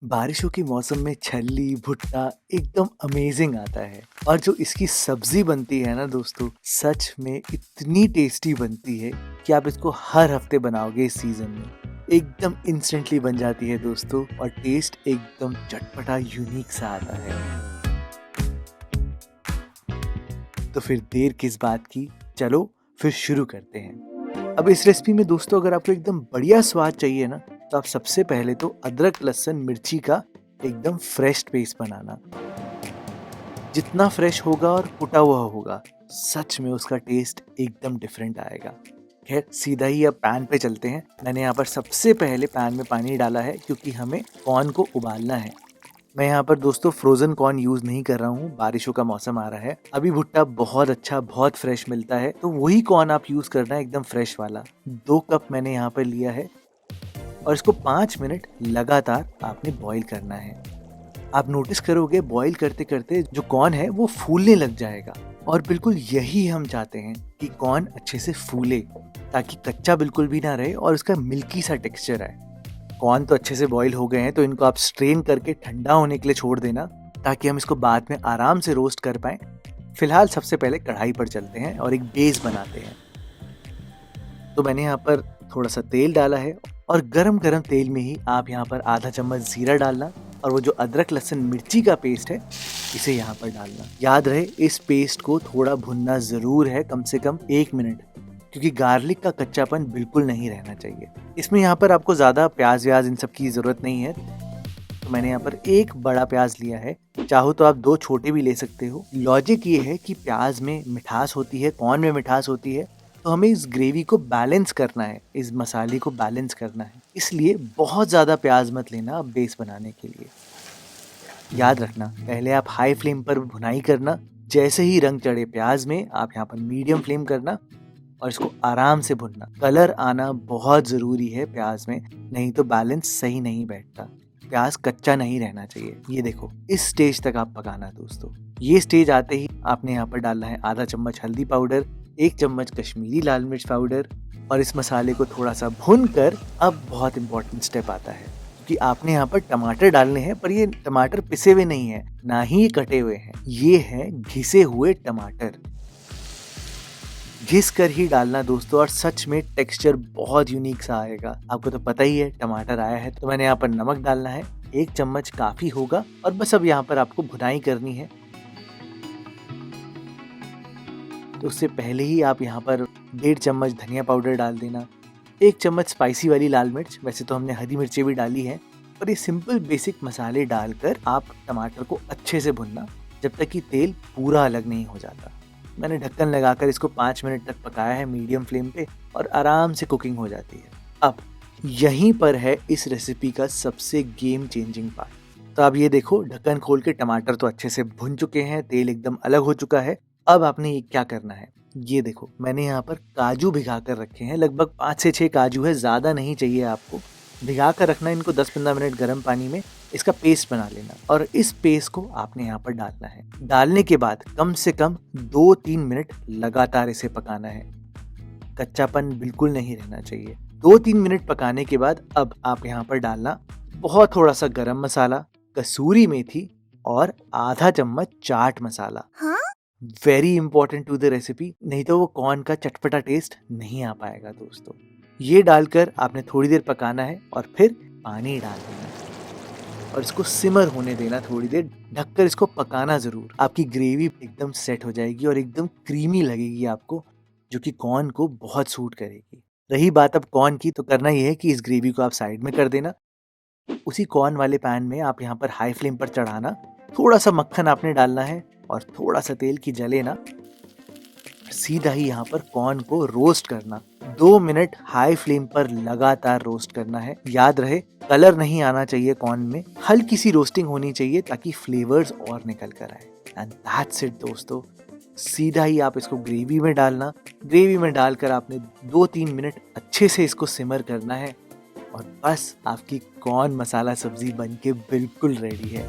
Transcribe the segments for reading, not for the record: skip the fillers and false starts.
बारिशों के मौसम में छल्ली भुट्टा एकदम अमेजिंग आता है। और जो इसकी सब्जी बनती है ना दोस्तों, सच में इतनी टेस्टी बनती है कि आप इसको हर हफ्ते बनाओगे इस सीजन में। एकदम इंस्टेंटली बन जाती है दोस्तों, और टेस्ट एकदम चटपटा यूनिक सा आता है। तो फिर देर किस बात की, चलो फिर शुरू करते हैं। अब इस रेसिपी में दोस्तों अगर आपको एकदम बढ़िया स्वाद चाहिए ना, तो आप सबसे पहले तो अदरक लहसुन मिर्ची का एकदम फ्रेश पेस्ट बनाना। जितना फ्रेश होगा और कुटा हुआ होगा, सच में उसका टेस्ट एकदम डिफरेंट आएगा। खैर सीधा ही अब पैन पे चलते हैं। मैंने यहाँ पर सबसे पहले पैन में पानी डाला है, क्योंकि हमें कॉर्न को उबालना है। मैं यहाँ पर दोस्तों फ्रोजन कॉर्न यूज नहीं कर रहा हूँ, बारिशों का मौसम आ रहा है, अभी भुट्टा बहुत अच्छा बहुत फ्रेश मिलता है, तो वही कॉर्न आप यूज करना है, एकदम फ्रेश वाला। 2 कप मैंने यहाँ पर लिया है, और इसको 5 मिनट लगातार आपने बॉईल करना है। आप नोटिस करोगे बॉईल करते करते जो कॉर्न है वो फूलने लग जाएगा, और बिल्कुल यही हम चाहते हैं कि कॉर्न अच्छे से फूले, ताकि कच्चा बिल्कुल भी ना रहे और उसका मिल्की सा टेक्सचर आए। कॉर्न तो अच्छे से बॉईल हो गए हैं, तो इनको आप स्ट्रेन करके ठंडा होने के लिए छोड़ देना, ताकि हम इसको बाद में आराम से रोस्ट कर पाएं। फिलहाल सबसे पहले कढ़ाई पर चलते हैं और एक बेस बनाते हैं। तो मैंने यहाँ पर थोड़ा सा तेल डाला है, और गरम गरम तेल में ही आप यहाँ पर आधा चम्मच जीरा डालना, और वो जो अदरक लहसुन मिर्ची का पेस्ट है इसे यहाँ पर डालना। याद रहे इस पेस्ट को थोड़ा भुनना जरूर है, कम से कम 1 मिनट, क्योंकि गार्लिक का कच्चापन बिल्कुल नहीं रहना चाहिए। इसमें यहाँ पर आपको ज्यादा प्याज व्याज इन सब की जरूरत नहीं है, तो मैंने यहाँ पर 1 बड़ा प्याज लिया है। चाहो तो आप 2 छोटे भी ले सकते हो। लॉजिक ये है कि प्याज में मिठास होती है, कॉर्न में मिठास होती है, तो हमें इस ग्रेवी को बैलेंस करना है, इस मसाले को बैलेंस करना है, इसलिए बहुत ज़्यादा प्याज मत लेना बेस बनाने के लिए। याद रखना पहले आप हाई फ्लेम पर भुनाई करना, जैसे ही रंग चढ़े प्याज में आप यहाँ पर मीडियम फ्लेम करना, और इसको आराम से भुनना। कलर आना बहुत ज़रूरी है प्याज में, नहीं तो बैलेंस सही नहीं बैठता। प्याज कच्चा नहीं रहना चाहिए। ये देखो इस स्टेज तक आप पकाना दोस्तों। ये स्टेज आते ही आपने यहाँ पर डालना है आधा चम्मच हल्दी पाउडर, 1 चम्मच कश्मीरी लाल मिर्च पाउडर, और इस मसाले को थोड़ा सा भून कर अब बहुत इंपॉर्टेंट स्टेप आता है, क्योंकि आपने यहाँ पर टमाटर डालने हैं, पर ये टमाटर पिसे हुए नहीं है, ना ही ये कटे हुए हैं, ये हैं घिसे हुए टमाटर। घिस कर ही डालना दोस्तों, और सच में टेक्सचर बहुत यूनिक सा आएगा। आपको तो पता ही है टमाटर आया है, तो मैंने यहाँ पर नमक डालना है, 1 चम्मच काफी होगा, और बस अब यहाँ पर आपको भुनाई करनी है। तो उससे पहले ही आप यहाँ पर 1.5 चम्मच धनिया पाउडर डाल देना, 1 चम्मच स्पाइसी वाली लाल मिर्च, वैसे तो हमने हरी मिर्ची भी डाली है, और ये सिंपल बेसिक मसाले डालकर आप टमाटर को अच्छे से भुनना, जब तक कि तेल पूरा अलग नहीं हो जाता। मैंने ढक्कन लगाकर इसको 5 मिनट तक पकाया है मीडियम फ्लेम पे, और आराम से कुकिंग हो जाती है। अब यहीं पर है इस रेसिपी का सबसे गेम चेंजिंग पार्ट। तो अब ये देखो ढक्कन खोल के टमाटर तो अच्छे से भुन चुके हैं, तेल एकदम अलग हो चुका है। अब आपने ये क्या करना है, ये देखो मैंने यहाँ पर काजू भिगा कर रखे हैं, लगभग 5 से 6 काजू है, ज़्यादा नहीं चाहिए आपको। भिगा कर रखना इनको 10-15 मिनट गर्म पानी में, इसका पेस्ट बना लेना, और इस पेस्ट को आपने यहाँ पर डालना है। डालने के बाद कम से कम 2-3 मिनट लगातार इसे पकाना है, कच्चापन बिल्कुल नहीं रहना चाहिए। 2-3 मिनट पकाने के बाद अब आप यहाँ पर डालना बहुत थोड़ा सा गरम मसाला, कसूरी मेथी, और आधा चम्मच chaat masala. Very important to the recipe, नहीं तो वो कॉर्न का चटपटा टेस्ट नहीं आ पाएगा दोस्तों। ये डालकर आपने थोड़ी देर पकाना है, और फिर पानी डाल देना है, और इसको सिमर होने देना थोड़ी देर, ढककर इसको पकाना जरूर। आपकी ग्रेवी एकदम सेट हो जाएगी और एकदम क्रीमी लगेगी आपको, जो कि कॉर्न को बहुत सूट करेगी। रही बात अब कॉर्न की, तो करना ये है कि इस ग्रेवी को आप साइड में कर देना। उसी कॉर्न वाले पैन में आप यहाँ पर हाई फ्लेम पर चढ़ाना, थोड़ा सा मक्खन आपने डालना है, और थोड़ा सा तेल की जले ना, सीधा ही यहाँ पर कॉर्न को रोस्ट करना। 2 मिनट हाई फ्लेम पर लगातार रोस्ट करना है। याद रहे कलर नहीं आना चाहिए कॉर्न में, हल्की सी रोस्टिंग होनी चाहिए, ताकि फ्लेवर्स और निकल कर आए। एंड दैट्स इट दोस्तों। सीधा ही आप इसको ग्रेवी में डालना, ग्रेवी में डालकर आपने 2-3 मिनट अच्छे से इसको सिमर करना है, और बस आपकी कॉर्न मसाला सब्जी बनके बिल्कुल रेडी है।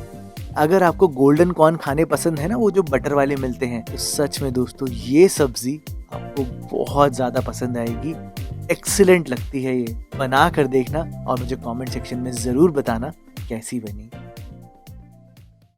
अगर आपको गोल्डन कॉर्न खाने पसंद है ना, वो जो बटर वाले मिलते हैं, तो सच में दोस्तों ये सब्जी आपको बहुत ज़्यादा पसंद आएगी। एक्सीलेंट लगती है, ये बना कर देखना, और मुझे कमेंट सेक्शन में ज़रूर बताना कैसी बनी।